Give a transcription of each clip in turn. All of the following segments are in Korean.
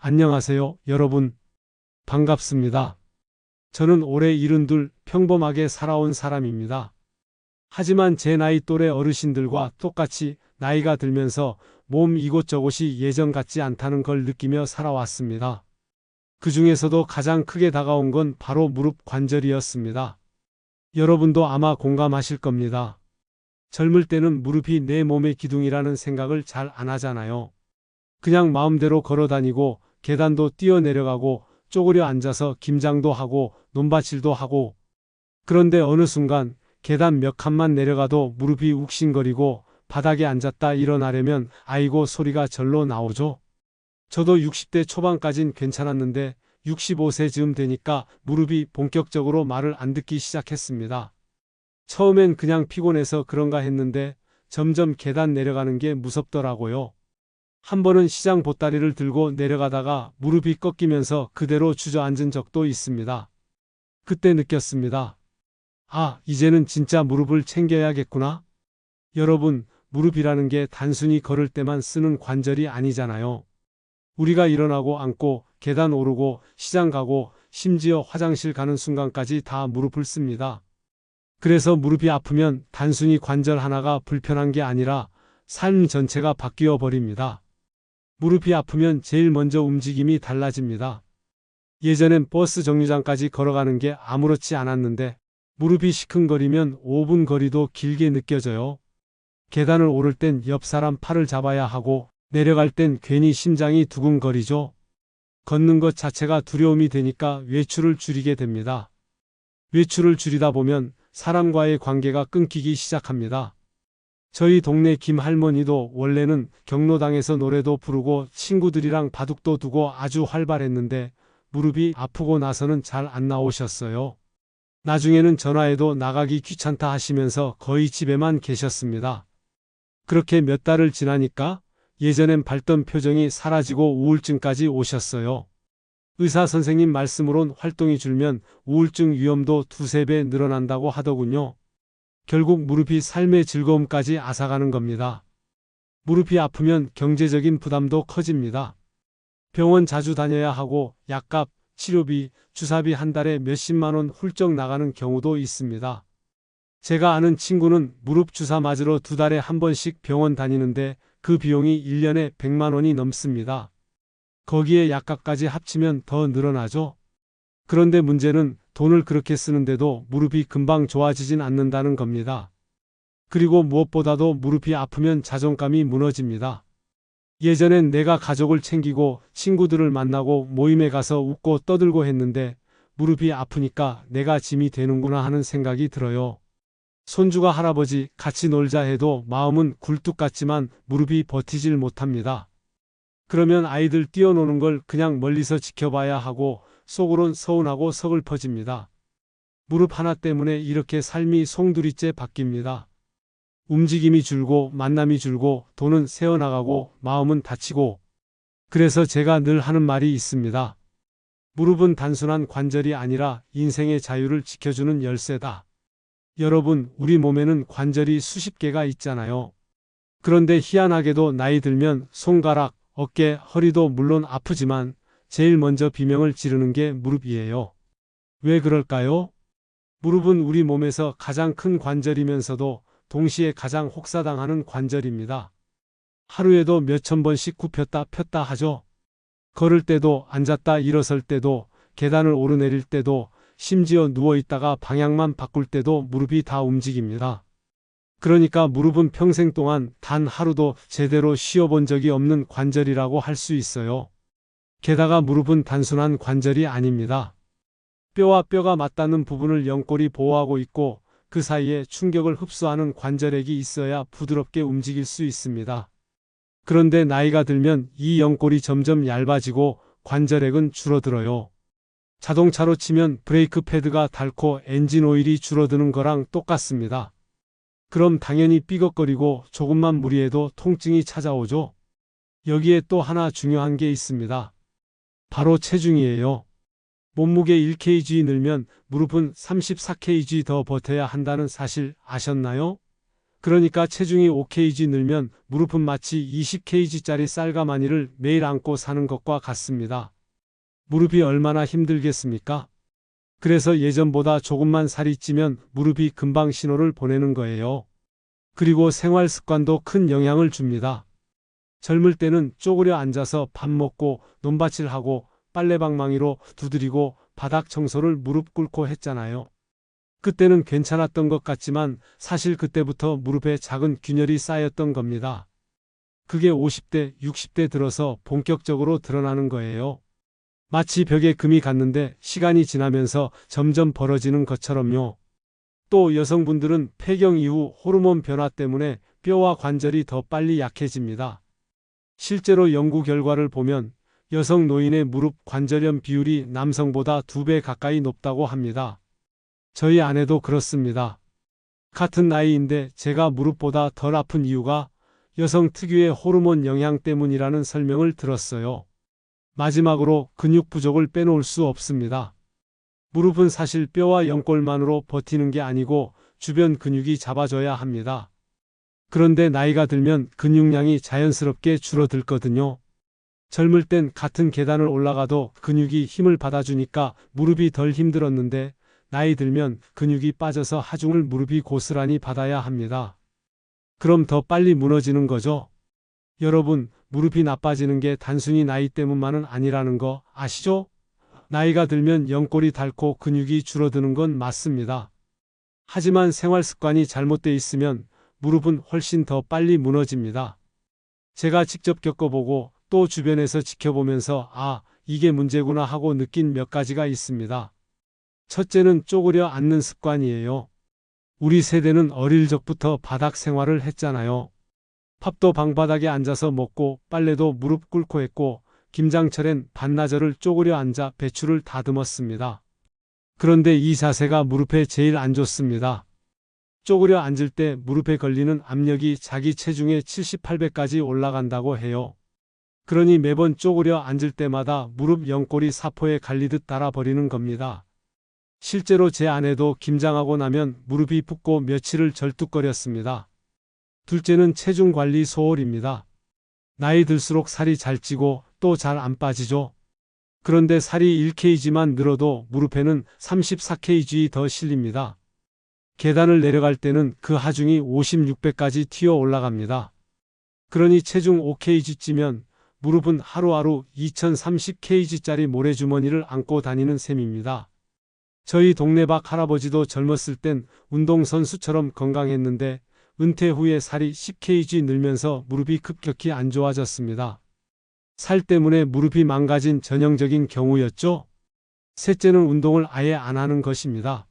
안녕하세요, 여러분. 반갑습니다. 저는 올해 72 평범하게 살아온 사람입니다. 하지만 제 나이 또래 어르신들과 똑같이 나이가 들면서 몸 이곳저곳이 예전 같지 않다는 걸 느끼며 살아왔습니다. 그 중에서도 가장 크게 다가온 건 바로 무릎 관절이었습니다. 여러분도 아마 공감하실 겁니다. 젊을 때는 무릎이 내 몸의 기둥이라는 생각을 잘 안 하잖아요. 그냥 마음대로 걸어 다니고 계단도 뛰어내려가고 쪼그려 앉아서 김장도 하고 논밭일도 하고. 그런데 어느 순간 계단 몇 칸만 내려가도 무릎이 욱신거리고 바닥에 앉았다 일어나려면 아이고 소리가 절로 나오죠. 저도 60대 초반까진 괜찮았는데 65세 즈음 되니까 무릎이 본격적으로 말을 안 듣기 시작했습니다. 처음엔 그냥 피곤해서 그런가 했는데 점점 계단 내려가는 게 무섭더라고요. 한 번은 시장 보따리를 들고 내려가다가 무릎이 꺾이면서 그대로 주저앉은 적도 있습니다. 그때 느꼈습니다. 아, 이제는 진짜 무릎을 챙겨야겠구나. 여러분, 무릎이라는 게 단순히 걸을 때만 쓰는 관절이 아니잖아요. 우리가 일어나고 앉고 계단 오르고 시장 가고 심지어 화장실 가는 순간까지 다 무릎을 씁니다. 그래서 무릎이 아프면 단순히 관절 하나가 불편한 게 아니라 삶 전체가 바뀌어 버립니다. 무릎이 아프면 제일 먼저 움직임이 달라집니다. 예전엔 버스 정류장까지 걸어가는 게 아무렇지 않았는데 무릎이 시큰거리면 5분 거리도 길게 느껴져요. 계단을 오를 땐 옆 사람 팔을 잡아야 하고 내려갈 땐 괜히 심장이 두근거리죠. 걷는 것 자체가 두려움이 되니까 외출을 줄이게 됩니다. 외출을 줄이다 보면 사람과의 관계가 끊기기 시작합니다. 저희 동네 김 할머니도 원래는 경로당에서 노래도 부르고 친구들이랑 바둑도 두고 아주 활발했는데 무릎이 아프고 나서는 잘 안 나오셨어요. 나중에는 전화해도 나가기 귀찮다 하시면서 거의 집에만 계셨습니다. 그렇게 몇 달을 지나니까 예전엔 밝던 표정이 사라지고 우울증까지 오셨어요. 의사 선생님 말씀으론 활동이 줄면 우울증 위험도 2~3배 늘어난다고 하더군요. 결국 무릎이 삶의 즐거움까지 앗아가는 겁니다. 무릎이 아프면 경제적인 부담도 커집니다. 병원 자주 다녀야 하고 약값, 치료비, 주사비 한 달에 몇십만 원 훌쩍 나가는 경우도 있습니다. 제가 아는 친구는 무릎 주사 맞으러 2달에 한 번씩 병원 다니는데 그 비용이 1년에 100만 원이 넘습니다. 거기에 약값까지 합치면 더 늘어나죠. 그런데 문제는 돈을 그렇게 쓰는데도 무릎이 금방 좋아지진 않는다는 겁니다. 그리고 무엇보다도 무릎이 아프면 자존감이 무너집니다. 예전엔 내가 가족을 챙기고 친구들을 만나고 모임에 가서 웃고 떠들고 했는데 무릎이 아프니까 내가 짐이 되는구나 하는 생각이 들어요. 손주가 할아버지 같이 놀자 해도 마음은 굴뚝 같지만 무릎이 버티질 못합니다. 그러면 아이들 뛰어노는 걸 그냥 멀리서 지켜봐야 하고 속으론 서운하고 서글퍼집니다. 무릎 하나 때문에 이렇게 삶이 송두리째 바뀝니다. 움직임이 줄고 만남이 줄고 돈은 새어나가고 마음은 다치고. 그래서 제가 늘 하는 말이 있습니다. 무릎은 단순한 관절이 아니라 인생의 자유를 지켜주는 열쇠다. 여러분, 우리 몸에는 관절이 수십 개가 있잖아요. 그런데 희한하게도 나이 들면 손가락, 어깨, 허리도 물론 아프지만 제일 먼저 비명을 지르는 게 무릎이에요. 왜 그럴까요? 무릎은 우리 몸에서 가장 큰 관절이면서도 동시에 가장 혹사당하는 관절입니다. 하루에도 몇천 번씩 굽혔다 폈다 하죠. 걸을 때도 앉았다 일어설 때도 계단을 오르내릴 때도 심지어 누워있다가 방향만 바꿀 때도 무릎이 다 움직입니다. 그러니까 무릎은 평생 동안 단 하루도 제대로 쉬어본 적이 없는 관절이라고 할 수 있어요. 게다가 무릎은 단순한 관절이 아닙니다. 뼈와 뼈가 맞닿는 부분을 연골이 보호하고 있고 그 사이에 충격을 흡수하는 관절액이 있어야 부드럽게 움직일 수 있습니다. 그런데 나이가 들면 이 연골이 점점 얇아지고 관절액은 줄어들어요. 자동차로 치면 브레이크 패드가 닳고 엔진 오일이 줄어드는 거랑 똑같습니다. 그럼 당연히 삐걱거리고 조금만 무리해도 통증이 찾아오죠. 여기에 또 하나 중요한 게 있습니다. 바로 체중이에요. 몸무게 1kg 늘면 무릎은 34kg 더 버텨야 한다는 사실 아셨나요? 그러니까 체중이 5kg 늘면 무릎은 마치 20kg짜리 쌀가마니를 매일 안고 사는 것과 같습니다. 무릎이 얼마나 힘들겠습니까? 그래서 예전보다 조금만 살이 찌면 무릎이 금방 신호를 보내는 거예요. 그리고 생활 습관도 큰 영향을 줍니다. 젊을 때는 쪼그려 앉아서 밥 먹고 논밭일하고 빨래방망이로 두드리고 바닥 청소를 무릎 꿇고 했잖아요. 그때는 괜찮았던 것 같지만 사실 그때부터 무릎에 작은 균열이 쌓였던 겁니다. 그게 50대, 60대 들어서 본격적으로 드러나는 거예요. 마치 벽에 금이 갔는데 시간이 지나면서 점점 벌어지는 것처럼요. 또 여성분들은 폐경 이후 호르몬 변화 때문에 뼈와 관절이 더 빨리 약해집니다. 실제로 연구 결과를 보면 여성 노인의 무릎 관절염 비율이 남성보다 2배 가까이 높다고 합니다. 저희 아내도 그렇습니다. 같은 나이인데 제가 무릎보다 덜 아픈 이유가 여성 특유의 호르몬 영향 때문이라는 설명을 들었어요. 마지막으로 근육 부족을 빼놓을 수 없습니다. 무릎은 사실 뼈와 연골만으로 버티는 게 아니고 주변 근육이 잡아줘야 합니다. 그런데 나이가 들면 근육량이 자연스럽게 줄어들거든요. 젊을 땐 같은 계단을 올라가도 근육이 힘을 받아주니까 무릎이 덜 힘들었는데 나이 들면 근육이 빠져서 하중을 무릎이 고스란히 받아야 합니다. 그럼 더 빨리 무너지는 거죠. 여러분, 무릎이 나빠지는 게 단순히 나이 때문만은 아니라는 거 아시죠? 나이가 들면 연골이 닳고 근육이 줄어드는 건 맞습니다. 하지만 생활 습관이 잘못돼 있으면 무릎은 훨씬 더 빨리 무너집니다. 제가 직접 겪어보고 또 주변에서 지켜보면서 이게 문제구나 하고 느낀 몇 가지가 있습니다. 첫째는 쪼그려 앉는 습관이에요. 우리 세대는 어릴 적부터 바닥 생활을 했잖아요. 밥도 방바닥에 앉아서 먹고 빨래도 무릎 꿇고 했고 김장철엔 반나절을 쪼그려 앉아 배추를 다듬었습니다. 그런데 이 자세가 무릎에 제일 안 좋습니다. 쪼그려 앉을 때 무릎에 걸리는 압력이 자기 체중의 70~80배까지 올라간다고 해요. 그러니 매번 쪼그려 앉을 때마다 무릎 연골이 사포에 갈리듯 달아버리는 겁니다. 실제로 제 아내도 김장하고 나면 무릎이 붓고 며칠을 절뚝거렸습니다. 둘째는 체중 관리 소홀입니다. 나이 들수록 살이 잘 찌고 또 잘 안 빠지죠. 그런데 살이 1kg만 늘어도 무릎에는 34kg 더 실립니다. 계단을 내려갈 때는 그 하중이 56배까지 튀어 올라갑니다. 그러니 체중 5kg 찌면 무릎은 하루하루 2030kg짜리 모래주머니를 안고 다니는 셈입니다. 저희 동네 박 할아버지도 젊었을 땐 운동선수처럼 건강했는데 은퇴 후에 살이 10kg 늘면서 무릎이 급격히 안 좋아졌습니다. 살 때문에 무릎이 망가진 전형적인 경우였죠. 셋째는 운동을 아예 안 하는 것입니다.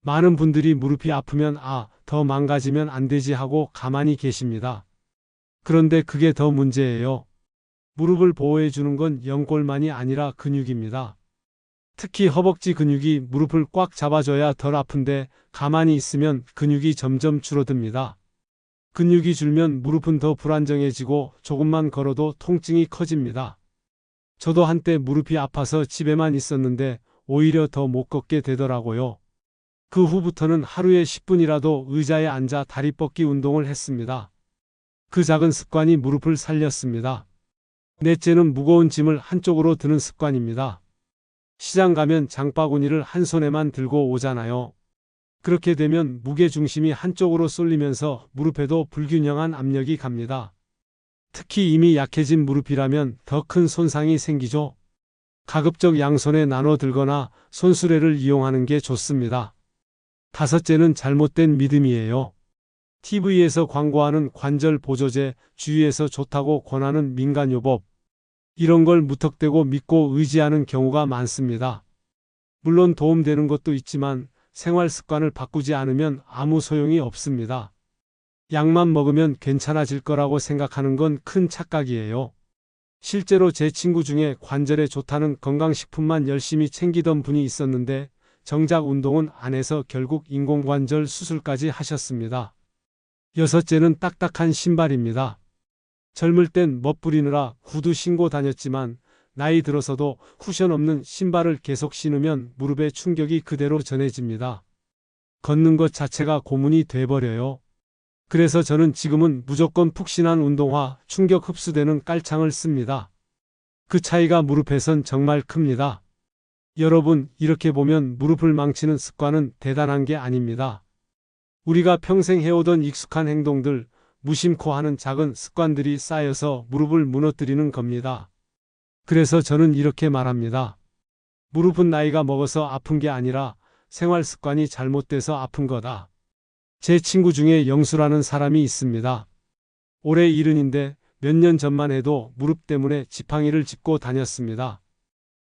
많은 분들이 무릎이 아프면 더 망가지면 안 되지 하고 가만히 계십니다. 그런데 그게 더 문제예요. 무릎을 보호해 주는 건 연골만이 아니라 근육입니다. 특히 허벅지 근육이 무릎을 꽉 잡아줘야 덜 아픈데 가만히 있으면 근육이 점점 줄어듭니다. 근육이 줄면 무릎은 더 불안정해지고 조금만 걸어도 통증이 커집니다. 저도 한때 무릎이 아파서 집에만 있었는데 오히려 더 못 걷게 되더라고요. 그 후부터는 하루에 10분이라도 의자에 앉아 다리 뻗기 운동을 했습니다. 그 작은 습관이 무릎을 살렸습니다. 넷째는 무거운 짐을 한쪽으로 드는 습관입니다. 시장 가면 장바구니를 한 손에만 들고 오잖아요. 그렇게 되면 무게중심이 한쪽으로 쏠리면서 무릎에도 불균형한 압력이 갑니다. 특히 이미 약해진 무릎이라면 더 큰 손상이 생기죠. 가급적 양손에 나눠 들거나 손수레를 이용하는 게 좋습니다. 다섯째는 잘못된 믿음이에요. TV에서 광고하는 관절 보조제, 주위에서 좋다고 권하는 민간요법, 이런 걸 무턱대고 믿고 의지하는 경우가 많습니다. 물론 도움되는 것도 있지만 생활 습관을 바꾸지 않으면 아무 소용이 없습니다. 약만 먹으면 괜찮아질 거라고 생각하는 건 큰 착각이에요. 실제로 제 친구 중에 관절에 좋다는 건강식품만 열심히 챙기던 분이 있었는데 정작 운동은 안 해서 결국 인공관절 수술까지 하셨습니다. 여섯째는 딱딱한 신발입니다. 젊을 땐 멋부리느라 구두 신고 다녔지만 나이 들어서도 쿠션 없는 신발을 계속 신으면 무릎에 충격이 그대로 전해집니다. 걷는 것 자체가 고문이 돼버려요. 그래서 저는 지금은 무조건 푹신한 운동화, 충격 흡수되는 깔창을 씁니다. 그 차이가 무릎에선 정말 큽니다. 여러분, 이렇게 보면 무릎을 망치는 습관은 대단한 게 아닙니다. 우리가 평생 해오던 익숙한 행동들, 무심코 하는 작은 습관들이 쌓여서 무릎을 무너뜨리는 겁니다. 그래서 저는 이렇게 말합니다. 무릎은 나이가 먹어서 아픈 게 아니라 생활 습관이 잘못돼서 아픈 거다. 제 친구 중에 영수라는 사람이 있습니다. 올해 70인데 몇 년 전만 해도 무릎 때문에 지팡이를 짚고 다녔습니다.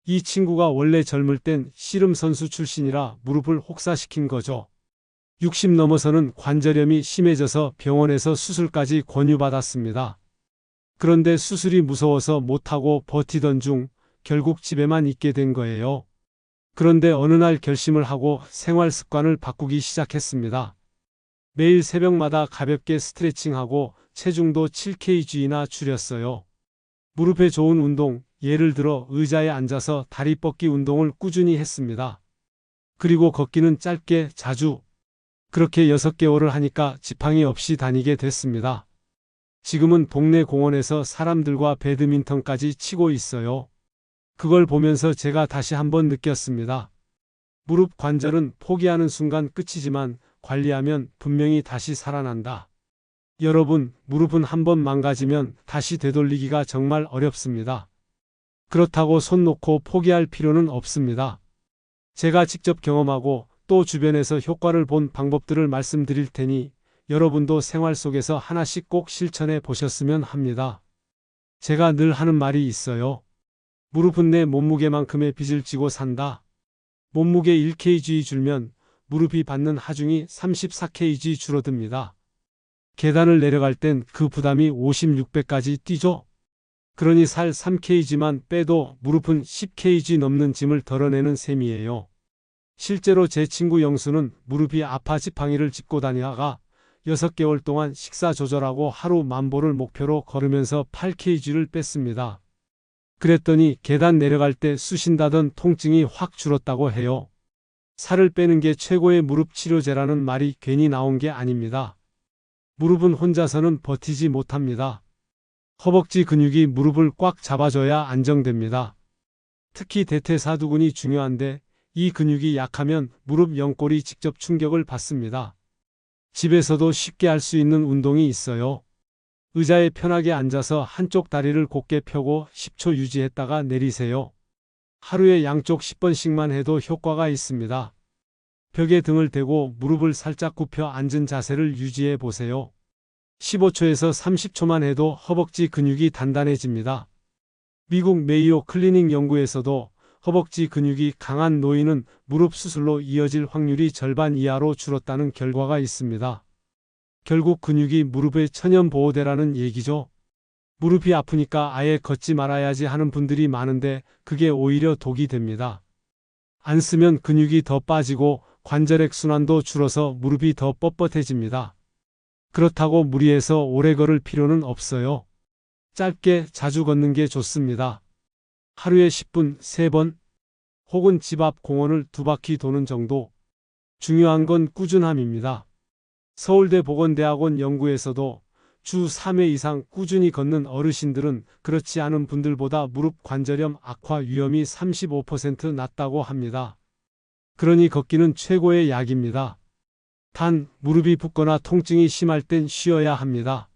이 친구가 원래 젊을 땐 씨름 선수 출신이라 무릎을 혹사시킨 거죠. 60 넘어서는 관절염이 심해져서 병원에서 수술까지 권유받았습니다. 그런데 수술이 무서워서 못하고 버티던 중 결국 집에만 있게 된 거예요. 그런데 어느 날 결심을 하고 생활 습관을 바꾸기 시작했습니다. 매일 새벽마다 가볍게 스트레칭하고 체중도 7kg나 줄였어요. 무릎에 좋은 운동, 예를 들어 의자에 앉아서 다리 뻗기 운동을 꾸준히 했습니다. 그리고 걷기는 짧게 자주. 그렇게 6개월을 하니까 지팡이 없이 다니게 됐습니다. 지금은 동네 공원에서 사람들과 배드민턴까지 치고 있어요. 그걸 보면서 제가 다시 한번 느꼈습니다. 무릎 관절은 포기하는 순간 끝이지만 관리하면 분명히 다시 살아난다. 여러분, 무릎은 한번 망가지면 다시 되돌리기가 정말 어렵습니다. 그렇다고 손 놓고 포기할 필요는 없습니다. 제가 직접 경험하고 또 주변에서 효과를 본 방법들을 말씀드릴 테니 여러분도 생활 속에서 하나씩 꼭 실천해 보셨으면 합니다. 제가 늘 하는 말이 있어요. 무릎은 내 몸무게만큼의 빚을 지고 산다. 몸무게 1kg 줄면 무릎이 받는 하중이 34kg 줄어듭니다. 계단을 내려갈 땐 그 부담이 56배까지 뛰죠. 그러니 살 3kg만 빼도 무릎은 10kg 넘는 짐을 덜어내는 셈이에요. 실제로 제 친구 영수는 무릎이 아파 지팡이를 짚고 다니다가 6개월 동안 식사 조절하고 하루 만보를 목표로 걸으면서 8kg를 뺐습니다. 그랬더니 계단 내려갈 때 쑤신다던 통증이 확 줄었다고 해요. 살을 빼는 게 최고의 무릎 치료제라는 말이 괜히 나온 게 아닙니다. 무릎은 혼자서는 버티지 못합니다. 허벅지 근육이 무릎을 꽉 잡아줘야 안정됩니다. 특히 대퇴사두근이 중요한데 이 근육이 약하면 무릎 연골이 직접 충격을 받습니다. 집에서도 쉽게 할 수 있는 운동이 있어요. 의자에 편하게 앉아서 한쪽 다리를 곧게 펴고 10초 유지했다가 내리세요. 하루에 양쪽 10번씩만 해도 효과가 있습니다. 벽에 등을 대고 무릎을 살짝 굽혀 앉은 자세를 유지해 보세요. 15초에서 30초만 해도 허벅지 근육이 단단해집니다. 미국 메이오 클리닉 연구에서도 허벅지 근육이 강한 노인은 무릎 수술로 이어질 확률이 절반 이하로 줄었다는 결과가 있습니다. 결국 근육이 무릎의 천연보호대라는 얘기죠. 무릎이 아프니까 아예 걷지 말아야지 하는 분들이 많은데 그게 오히려 독이 됩니다. 안 쓰면 근육이 더 빠지고 관절액 순환도 줄어서 무릎이 더 뻣뻣해집니다. 그렇다고 무리해서 오래 걸을 필요는 없어요. 짧게 자주 걷는 게 좋습니다. 하루에 10분 3번 혹은 집 앞 공원을 2바퀴 도는 정도. 중요한 건 꾸준함입니다. 서울대 보건대학원 연구에서도 주 3회 이상 꾸준히 걷는 어르신들은 그렇지 않은 분들보다 무릎 관절염 악화 위험이 35% 낮다고 합니다. 그러니 걷기는 최고의 약입니다. 단, 무릎이 붓거나 통증이 심할 땐 쉬어야 합니다.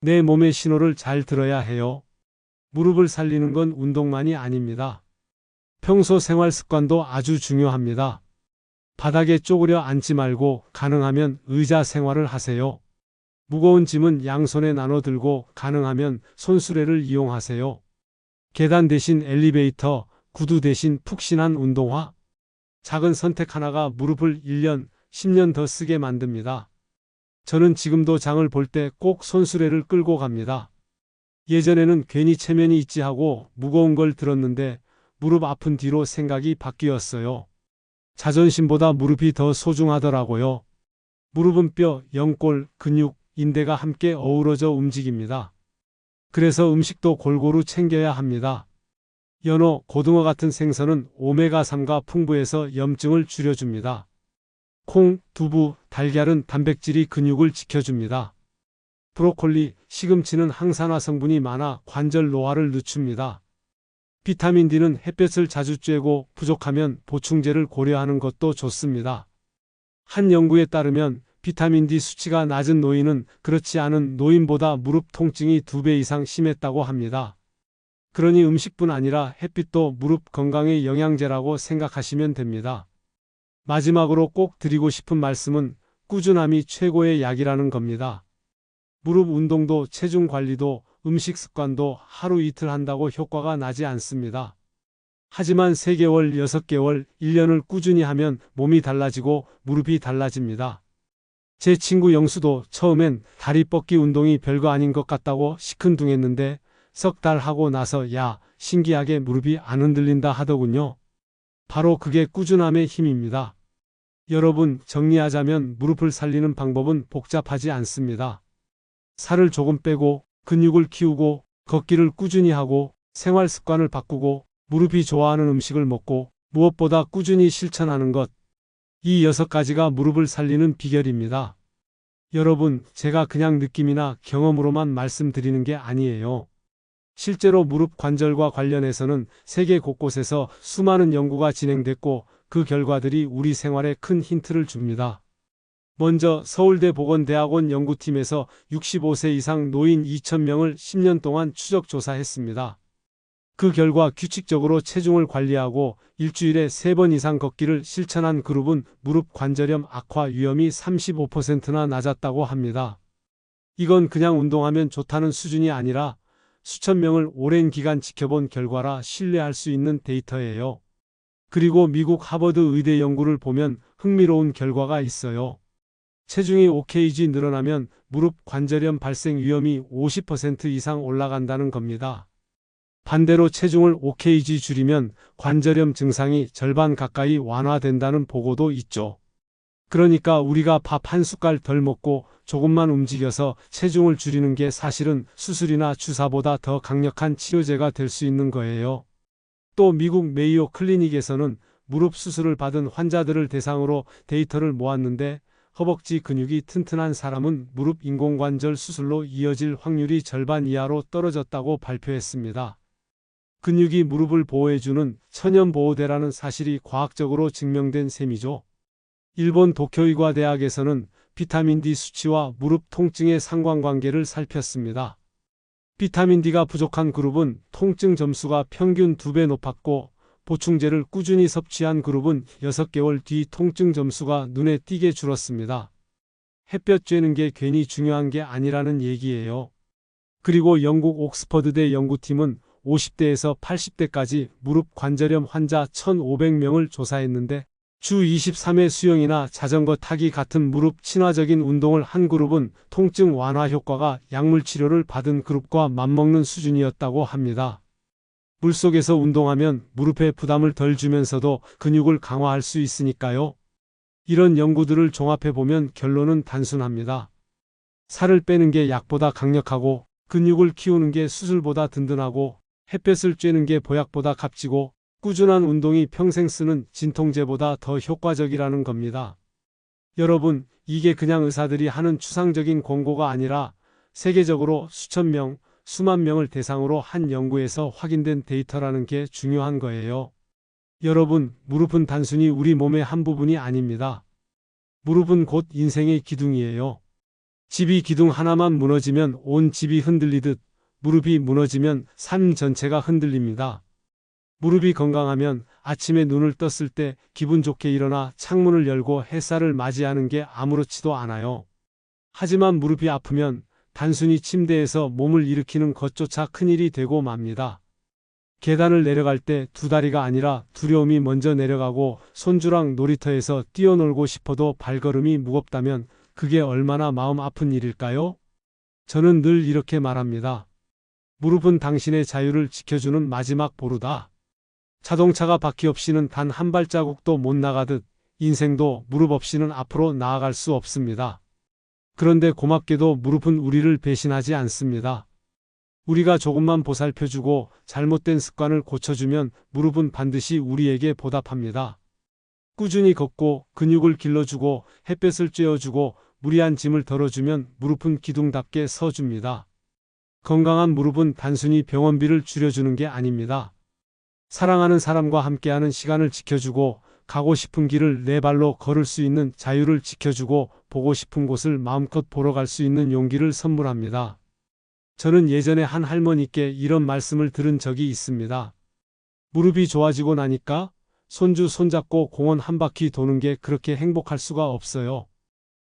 내 몸의 신호를 잘 들어야 해요. 무릎을 살리는 건 운동만이 아닙니다. 평소 생활 습관도 아주 중요합니다. 바닥에 쪼그려 앉지 말고 가능하면 의자 생활을 하세요. 무거운 짐은 양손에 나눠 들고 가능하면 손수레를 이용하세요. 계단 대신 엘리베이터, 구두 대신 푹신한 운동화. 작은 선택 하나가 무릎을 1년, 10년 더 쓰게 만듭니다. 저는 지금도 장을 볼 때 꼭 손수레를 끌고 갑니다. 예전에는 괜히 체면이 있지 하고 무거운 걸 들었는데 무릎 아픈 뒤로 생각이 바뀌었어요. 자존심보다 무릎이 더 소중하더라고요. 무릎은 뼈, 연골, 근육, 인대가 함께 어우러져 움직입니다. 그래서 음식도 골고루 챙겨야 합니다. 연어, 고등어 같은 생선은 오메가3가 풍부해서 염증을 줄여줍니다. 콩, 두부, 달걀은 단백질이 근육을 지켜줍니다. 브로콜리, 시금치는 항산화 성분이 많아 관절 노화를 늦춥니다. 비타민 D는 햇볕을 자주 쬐고 부족하면 보충제를 고려하는 것도 좋습니다. 한 연구에 따르면 비타민 D 수치가 낮은 노인은 그렇지 않은 노인보다 무릎 통증이 2배 이상 심했다고 합니다. 그러니 음식뿐 아니라 햇빛도 무릎 건강의 영양제라고 생각하시면 됩니다. 마지막으로 꼭 드리고 싶은 말씀은 꾸준함이 최고의 약이라는 겁니다. 무릎 운동도 체중 관리도 음식 습관도 하루 이틀 한다고 효과가 나지 않습니다. 하지만 3개월, 6개월, 1년을 꾸준히 하면 몸이 달라지고 무릎이 달라집니다. 제 친구 영수도 처음엔 다리 뻗기 운동이 별거 아닌 것 같다고 시큰둥했는데 석 달 하고 나서 야, 신기하게 무릎이 안 흔들린다 하더군요. 바로 그게 꾸준함의 힘입니다. 여러분, 정리하자면 무릎을 살리는 방법은 복잡하지 않습니다. 살을 조금 빼고 근육을 키우고 걷기를 꾸준히 하고 생활 습관을 바꾸고 무릎이 좋아하는 음식을 먹고 무엇보다 꾸준히 실천하는 것. 이 6가지가 무릎을 살리는 비결입니다. 여러분, 제가 그냥 느낌이나 경험으로만 말씀드리는 게 아니에요. 실제로 무릎 관절과 관련해서는 세계 곳곳에서 수많은 연구가 진행됐고 그 결과들이 우리 생활에 큰 힌트를 줍니다. 먼저 서울대 보건대학원 연구팀에서 65세 이상 노인 2,000명을 10년 동안 추적 조사했습니다. 그 결과 규칙적으로 체중을 관리하고 일주일에 3번 이상 걷기를 실천한 그룹은 무릎 관절염 악화 위험이 35%나 낮았다고 합니다. 이건 그냥 운동하면 좋다는 수준이 아니라 수천 명을 오랜 기간 지켜본 결과라 신뢰할 수 있는 데이터예요. 그리고 미국 하버드 의대 연구를 보면 흥미로운 결과가 있어요. 체중이 5kg 늘어나면 무릎 관절염 발생 위험이 50% 이상 올라간다는 겁니다. 반대로 체중을 5kg 줄이면 관절염 증상이 절반 가까이 완화된다는 보고도 있죠. 그러니까 우리가 밥 한 숟갈 덜 먹고 조금만 움직여서 체중을 줄이는 게 사실은 수술이나 주사보다 더 강력한 치료제가 될 수 있는 거예요. 또 미국 메이오 클리닉에서는 무릎 수술을 받은 환자들을 대상으로 데이터를 모았는데 허벅지 근육이 튼튼한 사람은 무릎 인공관절 수술로 이어질 확률이 절반 이하로 떨어졌다고 발표했습니다. 근육이 무릎을 보호해주는 천연보호대라는 사실이 과학적으로 증명된 셈이죠. 일본 도쿄의과대학에서는 비타민 D 수치와 무릎 통증의 상관관계를 살폈습니다. 비타민 D가 부족한 그룹은 통증 점수가 평균 2배 높았고 보충제를 꾸준히 섭취한 그룹은 6개월 뒤 통증 점수가 눈에 띄게 줄었습니다. 햇볕 쬐는 게 괜히 중요한 게 아니라는 얘기예요. 그리고 영국 옥스퍼드대 연구팀은 50대에서 80대까지 무릎 관절염 환자 1,500명을 조사했는데 주 23회 수영이나 자전거 타기 같은 무릎 친화적인 운동을 한 그룹은 통증 완화 효과가 약물 치료를 받은 그룹과 맞먹는 수준이었다고 합니다. 물속에서 운동하면 무릎에 부담을 덜 주면서도 근육을 강화할 수 있으니까요. 이런 연구들을 종합해보면 결론은 단순합니다. 살을 빼는 게 약보다 강력하고 근육을 키우는 게 수술보다 든든하고 햇볕을 쬐는 게 보약보다 값지고 꾸준한 운동이 평생 쓰는 진통제보다 더 효과적이라는 겁니다. 여러분, 이게 그냥 의사들이 하는 추상적인 권고가 아니라 세계적으로 수천 명, 수만 명을 대상으로 한 연구에서 확인된 데이터라는 게 중요한 거예요. 여러분, 무릎은 단순히 우리 몸의 한 부분이 아닙니다. 무릎은 곧 인생의 기둥이에요. 집이 기둥 하나만 무너지면 온 집이 흔들리듯 무릎이 무너지면 삶 전체가 흔들립니다. 무릎이 건강하면 아침에 눈을 떴을 때 기분 좋게 일어나 창문을 열고 햇살을 맞이하는 게 아무렇지도 않아요. 하지만 무릎이 아프면 단순히 침대에서 몸을 일으키는 것조차 큰일이 되고 맙니다. 계단을 내려갈 때 2다리가 아니라 두려움이 먼저 내려가고 손주랑 놀이터에서 뛰어놀고 싶어도 발걸음이 무겁다면 그게 얼마나 마음 아픈 일일까요? 저는 늘 이렇게 말합니다. 무릎은 당신의 자유를 지켜주는 마지막 보루다. 자동차가 바퀴 없이는 단 한 발자국도 못 나가듯 인생도 무릎 없이는 앞으로 나아갈 수 없습니다. 그런데 고맙게도 무릎은 우리를 배신하지 않습니다. 우리가 조금만 보살펴주고 잘못된 습관을 고쳐주면 무릎은 반드시 우리에게 보답합니다. 꾸준히 걷고 근육을 길러주고 햇볕을 쬐어주고 무리한 짐을 덜어주면 무릎은 기둥답게 서줍니다. 건강한 무릎은 단순히 병원비를 줄여주는 게 아닙니다. 사랑하는 사람과 함께하는 시간을 지켜주고 가고 싶은 길을 내 발로 걸을 수 있는 자유를 지켜주고 보고 싶은 곳을 마음껏 보러 갈 수 있는 용기를 선물합니다. 저는 예전에 한 할머니께 이런 말씀을 들은 적이 있습니다. 무릎이 좋아지고 나니까 손주 손잡고 공원 한 바퀴 도는 게 그렇게 행복할 수가 없어요.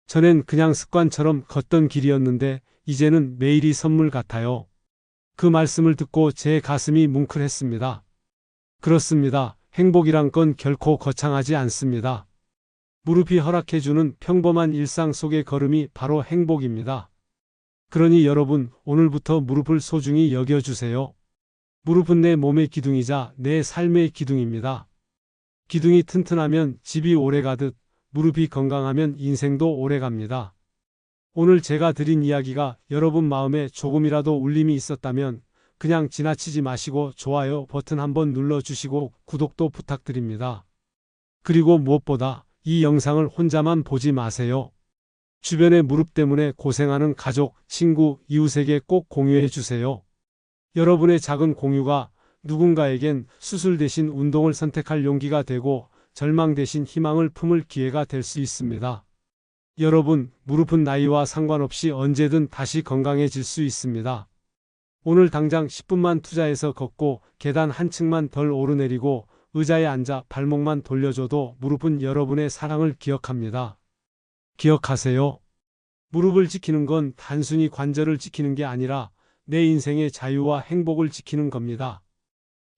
전엔 그냥 습관처럼 걷던 길이었는데 이제는 매일이 선물 같아요. 그 말씀을 듣고 제 가슴이 뭉클했습니다. 그렇습니다. 행복이란 건 결코 거창하지 않습니다. 무릎이 허락해주는 평범한 일상 속의 걸음이 바로 행복입니다. 그러니 여러분, 오늘부터 무릎을 소중히 여겨주세요. 무릎은 내 몸의 기둥이자 내 삶의 기둥입니다. 기둥이 튼튼하면 집이 오래가듯 무릎이 건강하면 인생도 오래갑니다. 오늘 제가 드린 이야기가 여러분 마음에 조금이라도 울림이 있었다면 그냥 지나치지 마시고 좋아요 버튼 한번 눌러주시고 구독도 부탁드립니다. 그리고 무엇보다 이 영상을 혼자만 보지 마세요. 주변의 무릎 때문에 고생하는 가족, 친구, 이웃에게 꼭 공유해 주세요. 여러분의 작은 공유가 누군가에겐 수술 대신 운동을 선택할 용기가 되고 절망 대신 희망을 품을 기회가 될 수 있습니다. 여러분, 무릎은 나이와 상관없이 언제든 다시 건강해질 수 있습니다. 오늘 당장 10분만 투자해서 걷고 계단 한 층만 덜 오르내리고 의자에 앉아 발목만 돌려줘도 무릎은 여러분의 사랑을 기억합니다. 기억하세요. 무릎을 지키는 건 단순히 관절을 지키는 게 아니라 내 인생의 자유와 행복을 지키는 겁니다.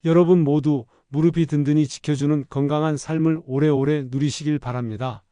여러분 모두 무릎이 든든히 지켜주는 건강한 삶을 오래오래 누리시길 바랍니다.